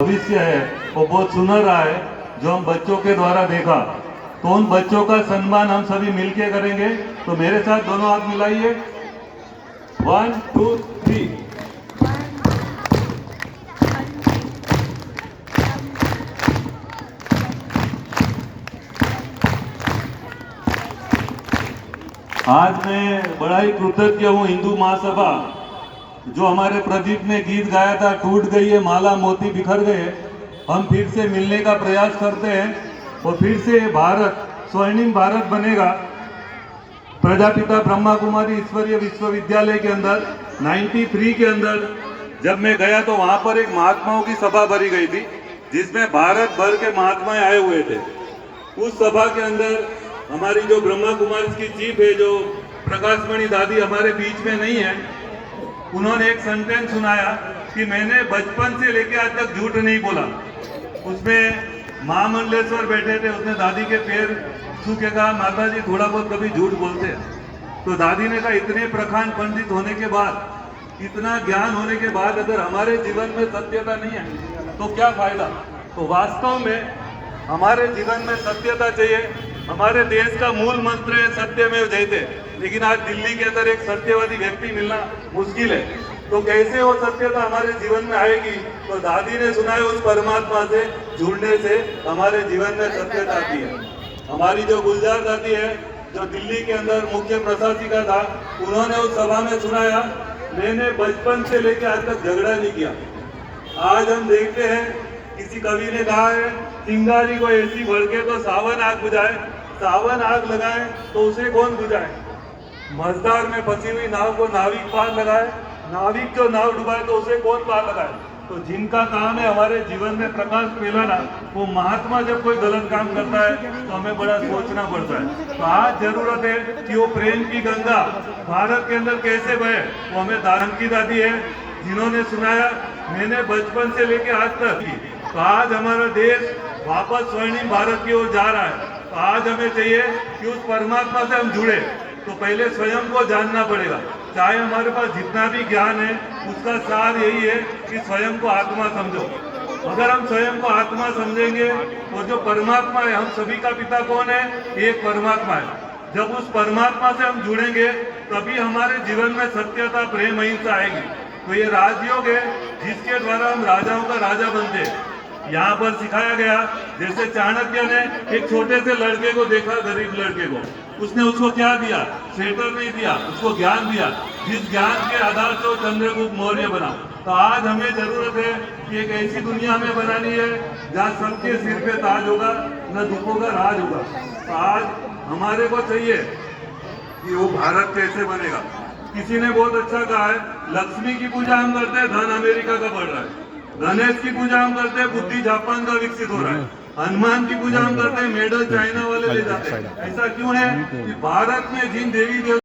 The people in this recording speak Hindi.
भविष्य है वो बहुत सुनहरा है जो हम बच्चों के द्वारा देखा। तो उन बच्चों का सम्मान हम सभी मिलके करेंगे। तो मेरे साथ दोनों हाथ मिलाइए। 1 2 3। आज मैं बड़ा ही कृतज्ञ हूँ हिंदू महासभा, जो हमारे प्रदीप ने गीत गाया था, टूट गई है माला मोती बिखर गए। हम फिर से मिलने का प्रयास करते हैं और फिर से भारत स्वर्णिम भारत बनेगा। प्रजापिता ब्रह्मा कुमारी ईश्वरीय विश्वविद्यालय के अंदर 93 के अंदर जब मैं गया तो वहां पर एक महात्माओं की सभा भरी गई थी, जिसमें भारत भर के महात्माएं आए हुए थे। उस सभा के अंदर हमारी जो ब्रह्मा कुमारी की चीफ है, जो प्रकाशमणि दादी हमारे बीच में नहीं है, उन्होंने एक सेंटेंस सुनाया कि मैंने बचपन से लेकर आज तक झूठ नहीं बोला। उसमें महामंडलेश्वर बैठे थे, उसने दादी के पैर छू के कहा, माता जी थोड़ा बहुत कभी झूठ बोलते हैं। तो दादी ने कहा, इतने प्रखांड पंडित होने के बाद, इतना ज्ञान होने के बाद अगर हमारे जीवन में सत्यता नहीं है तो क्या फायदा। तो वास्तव में हमारे जीवन में सत्यता चाहिए। हमारे देश का मूल मंत्र है सत्यमेव जयते, लेकिन आज दिल्ली के अंदर एक सत्यवादी व्यक्ति मिलना मुश्किल है। तो कैसे वो सत्यता हमारे जीवन में आएगी। तो दादी ने सुना है उस परमात्मा से जुड़ने से हमारे जीवन में सत्यता आती है। हमारी जो गुलजार दादी है, जो दिल्ली के अंदर मुख्य प्रशासिका था, उन्होंने उस सभा में सुनाया, मैंने बचपन से लेकर आज तक झगड़ा नहीं किया। आज हम देखते हैं, किसी कवि ने कहा है, चिंगारी को ऐसी भड़के तो सावन आग बुझाए, सावन आग लगाए तो उसे कौन बुझाए। मझधार में फंसी हुई नाव को नाविक पार लगाए, नाविक जो नाव डुबाए तो उसे कौन पार लगाए। तो जिनका काम है हमारे जीवन में प्रकाश फैलाना, वो महात्मा जब कोई गलत काम करता है तो हमें बड़ा सोचना पड़ता है। तो आज जरूरत है कि वो प्रेम की गंगा भारत के अंदर कैसे बहे। वो हमें दारंग की दादी है, जिन्होंने सुनाया, मैंने बचपन से लेकर आज तक की। तो आज हमारा देश वापस स्वर्णिम भारत की ओर जा रहा है। तो आज हमें चाहिए कि उस परमात्मा से हम जुड़े। तो पहले स्वयं को जानना पड़ेगा। चाहे हमारे पास जितना भी ज्ञान है, उसका सार यही है कि स्वयं को आत्मा समझो। अगर हम स्वयं को आत्मा समझेंगे तो जो परमात्मा है, हम सभी का पिता कौन है, एक परमात्मा है। जब उस परमात्मा से हम जुड़ेंगे तभी हमारे जीवन में सत्यता, प्रेम, अहिंसा आएगी। तो ये राजयोग है जिसके द्वारा हम राजाओं का राजा बनते हैं। यहाँ पर सिखाया गया, जैसे चाणक्य ने एक छोटे से लड़के को देखा, गरीब लड़के को, उसने उसको क्या दिया, स्वेटर नहीं दिया, उसको ज्ञान दिया, जिस ज्ञान के आधार से वो चंद्रगुप्त मौर्य बना। तो आज हमें जरूरत है कि एक ऐसी दुनिया हमें बनानी है जहाँ सबके सिर पे ताज होगा, न दुखों का राज होगा। तो आज हमारे को चाहिए कि वो भारत कैसे बनेगा। किसी ने बहुत अच्छा कहा है, लक्ष्मी की पूजा हम करते हैं, धन अमेरिका का बढ़ रहा है। गणेश की पूजा हम करते हैं, बुद्धि जापान का विकसित हो रहा है। हनुमान की पूजा हम करते हैं, मेडल चाइना वाले ले जाते हैं। ऐसा क्यों है कि भारत में जिन देवी देवता